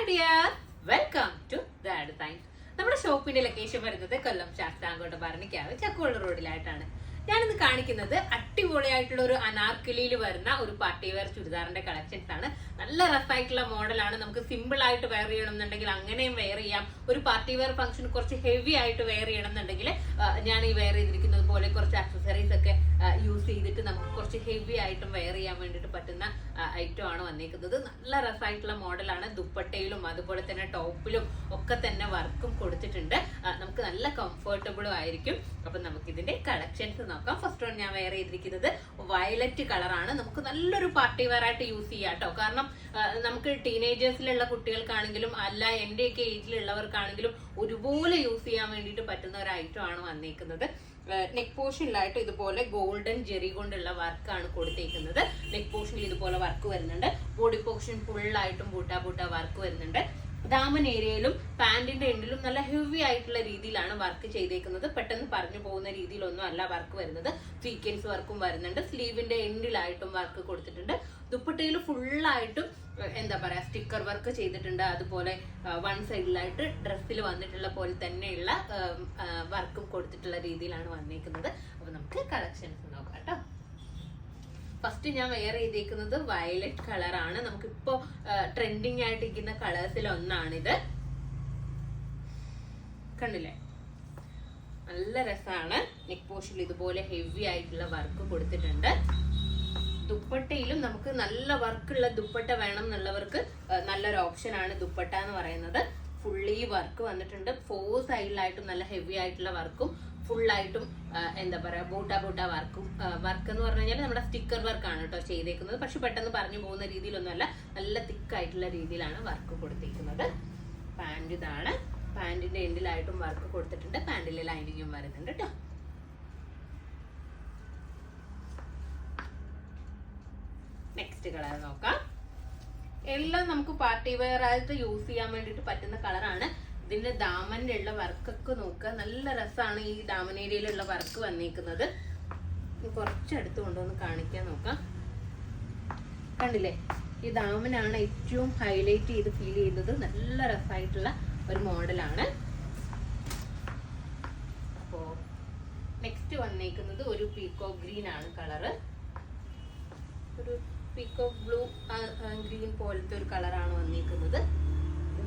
Dear, welcome to dad science. നമ്മുടെ ഷോപ്പിന്റെ location വരുന്നത് കൊല്ലം ശാസ്താംകോട്ട ഭരണിക്കാവ് ചക്കുവള്ള റോഡിലായിട്ടാണ്. ഞാനിന്ന് കാണിക്കുന്നത് അടിപൊളിയായിട്ടുള്ള ഒരു അനാർക്കലിയിൽ വരുന്ന ഒരു പാർട്ടി വെയർ ചുരിദാറിന്റെ കളക്ഷൻസ് ആണ്. നല്ല റഫായിട്ടുള്ള മോഡലാണ്. നമുക്ക് സിമ്പിൾ ആയിട്ട് വെയർ ചെയ്യണം എന്നുണ്ടെങ്കിൽ അങ്ങനെയും വെയർ ചെയ്യാം. ഒരു പാർട്ടി വെയർ ഫംഗ്ഷൻ കുറച്ച് ഹെവി ആയിട്ട് വെയർ ചെയ്യണം എന്നുണ്ടെങ്കിൽ ഞാൻ ഈ വെയർ ചെയ്തിരിക്കുന്നത് പോലെ കുറച്ച് ആക്സസറീസ് ഒക്കെ യൂസ് ചെയ്തിട്ട് നമുക്ക് കുറച്ച് ഹെവി ആയിട്ടും വെയർ ചെയ്യാൻ വേണ്ടിയിട്ട് പറ്റുന്ന ഐറ്റം ആണ് വന്നിരിക്കുന്നത്. നല്ല റഫായിട്ടുള്ള മോഡലാണ്. ദുപ്പട്ടയിലും അതുപോലെ തന്നെ ടോപ്പിലും ഒക്കെ തന്നെ വർക്കും കൊടുത്തിട്ടുണ്ട്. നമുക്ക് നല്ല കംഫർട്ടബിളും ആയിരിക്കും. അപ്പൊ നമുക്ക് ഇതിന്റെ കളക്ഷൻസ് നോക്കാം. ഫസ്റ്റ് വൺ ഞാൻ വെയർ ചെയ്തിരിക്കുന്നത് വയലറ്റ് കളറാണ്. നമുക്ക് നല്ലൊരു പാർട്ടി വെയർ ആയിട്ട് യൂസ് ചെയ്യാം കേട്ടോ. കാരണം നമുക്ക് ടീനേജേഴ്സിലുള്ള കുട്ടികൾക്കാണെങ്കിലും അല്ല എന്റെയൊക്കെ ഏജിലുള്ളവർക്കാണെങ്കിലും ഒരുപോലെ യൂസ് ചെയ്യാൻ വേണ്ടിയിട്ട് പറ്റുന്ന ഒരു ഐറ്റം ആണ് വന്നിരിക്കുന്നത്. നെക്ക് പോർഷനിലായിട്ട് ഇതുപോലെ ഗോൾഡൻ ജെറി കൊണ്ടുള്ള വർക്കാണ് കൊടുത്തേക്കുന്നത്. നെക്ക് പോർഷനിൽ ഇതുപോലെ വർക്ക് വരുന്നുണ്ട്. ബോഡി പോർഷൻ ഫുള്ളായിട്ടും ബൂട്ട വർക്ക് വരുന്നുണ്ട്. ദാമൻ ഏരിയയിലും പാന്റിന്റെ എൻഡിലും നല്ല ഹെവി ആയിട്ടുള്ള രീതിയിലാണ് വർക്ക് ചെയ്തേക്കുന്നത്. പെട്ടെന്ന് പറഞ്ഞു പോകുന്ന രീതിയിലൊന്നും അല്ല വർക്ക് വരുന്നത്. സീക്വൻസ് വർക്കും വരുന്നുണ്ട്. സ്ലീവിന്റെ എൻഡിലായിട്ടും വർക്ക് കൊടുത്തിട്ടുണ്ട്. ദുപ്പട്ടയിൽ ഫുള്ളായിട്ടും എന്താ പറയാ സ്റ്റിക്കർ വർക്ക് ചെയ്തിട്ടുണ്ട്. അതുപോലെ വൺ സൈഡിലായിട്ട് ഡ്രസ്സിൽ വന്നിട്ടുള്ള പോലെ തന്നെയുള്ള വർക്കും കൊടുത്തിട്ടുള്ള രീതിയിലാണ് വന്നേക്കുന്നത്. അപ്പൊ നമുക്ക് കളക്ഷൻസ് നോക്കാം കേട്ടോ. ഫസ്റ്റ് ഞാൻ വെയർ ചെയ്തേക്കുന്നത് വയലറ്റ് കളറാണ്. നമുക്കിപ്പോ ട്രെൻഡിങ് ആയിട്ടിരിക്കുന്ന കളേഴ്സിൽ ഒന്നാണിത്. കണ്ടില്ലേ, നല്ല രസമാണ്. നെക്ക് പോർഷനിൽ ഇതുപോലെ ഹെവി ആയിട്ടുള്ള വർക്ക് കൊടുത്തിട്ടുണ്ട്. ദുപ്പട്ടയിലും നമുക്ക് നല്ല വർക്കുള്ള ദുപ്പട്ട വേണം എന്നുള്ളവർക്ക് നല്ലൊരു ഓപ്ഷൻ ആണ് ദുപ്പട്ട എന്ന് പറയുന്നത്. ഫുള്ളി വർക്ക് വന്നിട്ടുണ്ട്. 4 സൈഡിലായിട്ടും നല്ല ഹെവി ആയിട്ടുള്ള വർക്കും ഫുള്ളായിട്ടും എന്താ പറയാ ബൂട്ട വർക്കും. വർക്ക് എന്ന് പറഞ്ഞു കഴിഞ്ഞാൽ നമ്മുടെ സ്റ്റിക്കർ വർക്കാണ് കേട്ടോ ചെയ്തേക്കുന്നത്. പക്ഷെ പെട്ടെന്ന് പറഞ്ഞു പോകുന്ന രീതിയിലൊന്നുമല്ല, നല്ല തിക്കായിട്ടുള്ള രീതിയിലാണ് വർക്ക് കൊടുത്തിരിക്കുന്നത്. പാന്റ് ഇതാണ്. പാന്റിന്റെ എൻഡിലായിട്ടും വർക്ക് കൊടുത്തിട്ടുണ്ട്. പാന്റിലെ ലൈനിങ്ങും വരുന്നുണ്ട് കേട്ടോ. നെക്സ്റ്റ് കളർ നോക്കാം. എല്ലാം നമുക്ക് പാർട്ടി വെയർ ആയിട്ട് യൂസ് ചെയ്യാൻ വേണ്ടിയിട്ട് പറ്റുന്ന കളറാണ്. ഇതിന്റെ ദാമന്റെ ഉള്ള വർക്കൊക്കെ നോക്കുക, നല്ല രസമാണ് ഈ ദാമൻ ഏരിയയിലുള്ള വർക്ക് വന്നിരിക്കുന്നത്. കുറച്ചടുത്ത് കൊണ്ടുവന്ന് കാണിക്കാൻ നോക്കാം. കണ്ടില്ലേ, ഈ ദാമനാണ് ഏറ്റവും ഹൈലൈറ്റ് ചെയ്ത് ഫീൽ ചെയ്യുന്നത്. നല്ല രസമായിട്ടുള്ള ഒരു മോഡലാണ്. അപ്പോ നെക്സ്റ്റ് വന്നേക്കുന്നത് ഒരു പീക്കോക്ക് ഗ്രീൻ ആണ് കളറ്. ഒരു പീക്കോക്ക് ബ്ലൂ ഗ്രീൻ പോലത്തെ ഒരു കളറാണ് വന്നിരിക്കുന്നത്.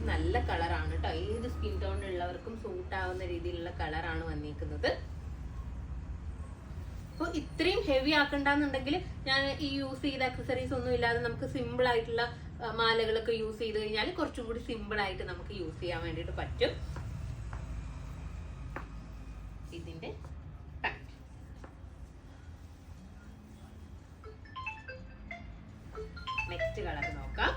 നല്ല കളറാണ് കേട്ടോ. ഏത് സ്കിൻ ടോണിലുള്ളവർക്കും സൂട്ട് ആവുന്ന രീതിയിലുള്ള കളറാണ് വന്നിരിക്കുന്നത്. അപ്പൊ ഇത്രയും ഹെവി ആക്കണ്ടെന്നുണ്ടെങ്കിൽ ഞാൻ ഈ യൂസ് ചെയ്ത അക്സസറീസ് ഒന്നും ഇല്ലാതെ നമുക്ക് സിമ്പിൾ ആയിട്ടുള്ള മാലകളൊക്കെ യൂസ് ചെയ്ത് കഴിഞ്ഞാൽ കുറച്ചും കൂടി സിമ്പിൾ ആയിട്ട് നമുക്ക് യൂസ് ചെയ്യാൻ വേണ്ടിയിട്ട് പറ്റും. ഇതിന്റെ നെക്സ്റ്റ് കളർ നോക്കാം.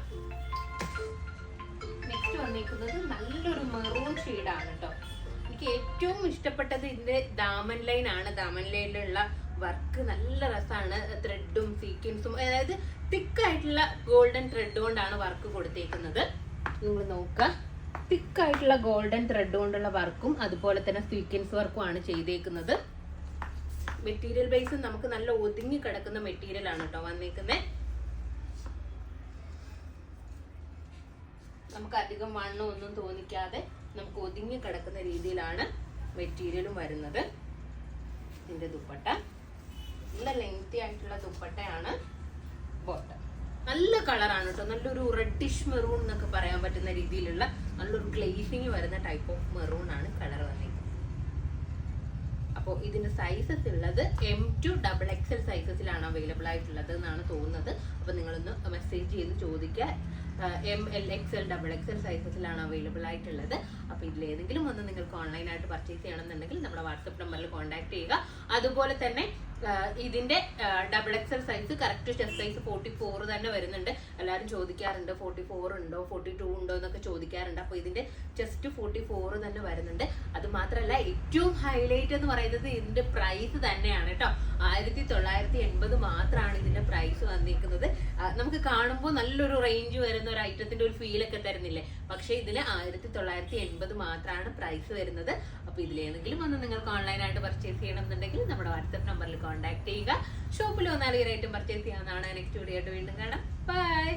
നെക്സ്റ്റ് വന്നിരിക്കുന്നത് നല്ലൊരു മെറൂൺ ഷെയ്ഡാണ് കേട്ടോ. എനിക്ക് ഏറ്റവും ഇഷ്ടപ്പെട്ടത് ഇതിന്റെ ദാമൻ ലൈൻ ആണ്. ദാമൻ ലൈനിലുള്ള വർക്ക് നല്ല രസമാണ്. ത്രെഡും സീക്വൻസും, അതായത് തിക്കായിട്ടുള്ള ഗോൾഡൻ ത്രെഡ് കൊണ്ടാണ് വർക്ക് കൊടുത്തേക്കുന്നത്. നിങ്ങൾ നോക്കുക, തിക്കായിട്ടുള്ള ഗോൾഡൻ ത്രെഡ് കൊണ്ടുള്ള വർക്കും അതുപോലെ തന്നെ സീക്വൻസ് വർക്കും ആണ് ചെയ്തേക്കുന്നത്. മെറ്റീരിയൽ ബേസ് നമുക്ക് നല്ല ഒതുങ്ങി കിടക്കുന്ന മെറ്റീരിയൽ ആണ് കേട്ടോ വന്നിരിക്കുന്നത്. നമുക്ക് അധികം വണ്ണം ഒന്നും തോന്നിക്കാതെ നമുക്ക് ഒതുങ്ങി കിടക്കുന്ന രീതിയിലാണ് മെറ്റീരിയലും വരുന്നത്. ഇതിന്റെ ദുപ്പട്ട നല്ല ലെങ്തി ആയിട്ടുള്ള ദുപ്പട്ടയാണ്. ബോട്ടം നല്ല കളറാണ് കേട്ടോ. നല്ലൊരു റെഡിഷ് മെറൂൺ എന്നൊക്കെ പറയാൻ പറ്റുന്ന രീതിയിലുള്ള നല്ലൊരു ഗ്ലേസിങ് വരുന്ന ടൈപ്പ് ഓഫ് മെറൂൺ ആണ് കളർ വന്നിരിക്കുന്നത്. അപ്പോൾ ഇതിന്റെ സൈസസ് ഉള്ളത് M2 XXL സൈസസിലാണ് അവൈലബിൾ ആയിട്ടുള്ളത് എന്നാണ് തോന്നുന്നത്. അപ്പൊ നിങ്ങളൊന്ന് മെസ്സേജ് ചെയ്ത് ചോദിക്കുക. ML XL XXL സൈസസിലാണ് അവൈലബിൾ ആയിട്ടുള്ളത്. അപ്പൊ ഇതിലേതെങ്കിലും ഒന്ന് നിങ്ങൾക്ക് ഓൺലൈനായിട്ട് പർച്ചേസ് ചെയ്യണമെന്നുണ്ടെങ്കിൽ നമ്മുടെ വാട്സപ്പ് നമ്പറിൽ കോൺടാക്ട് ചെയ്യുക. അതുപോലെ തന്നെ ഇതിന്റെ XXL size correct chest size 44 തന്നെ വരുന്നുണ്ട്. എല്ലാവരും ചോദിക്കാറുണ്ട് 44 ഉണ്ടോ 42 ഉണ്ടോ എന്നൊക്കെ ചോദിക്കാറുണ്ട്. അപ്പൊ ഇതിന്റെ ചെസ്റ്റ് 44 തന്നെ വരുന്നുണ്ട്. അത് മാത്രമല്ല ഏറ്റവും ഹൈലൈറ്റ് എന്ന് പറയുന്നത് ഇതിന്റെ പ്രൈസ് തന്നെയാണ് കേട്ടോ. 1980 മാത്രമാണ് ഇതിന്റെ പ്രൈസ് വന്നിരിക്കുന്നത്. നമുക്ക് കാണുമ്പോൾ നല്ലൊരു റേഞ്ച് വരുന്ന ഒരു ഐറ്റത്തിന്റെ ഒരു ഫീൽ ഒക്കെ തരുന്നില്ലേ? പക്ഷെ ഇതിന് 1980 മാത്രമാണ് പ്രൈസ് വരുന്നത്. അപ്പൊ ഇതിലേതെങ്കിലും ഒന്ന് നിങ്ങൾക്ക് ഓൺലൈനായിട്ട് പർച്ചേസ് ചെയ്യണമെന്നുണ്ടെങ്കിൽ നമ്മുടെ വാട്സപ്പ് നമ്പറിൽ കോൺടാക്ട് ചെയ്യുക. ഷോപ്പിൽ വന്നാൽ ഈ റേറ്റും പർച്ചേസ് ചെയ്യാവുന്നതാണ്. നെക്സ്റ്റ് വീഡിയോ ആയിട്ട് വീണ്ടും കാണാം. ബൈ.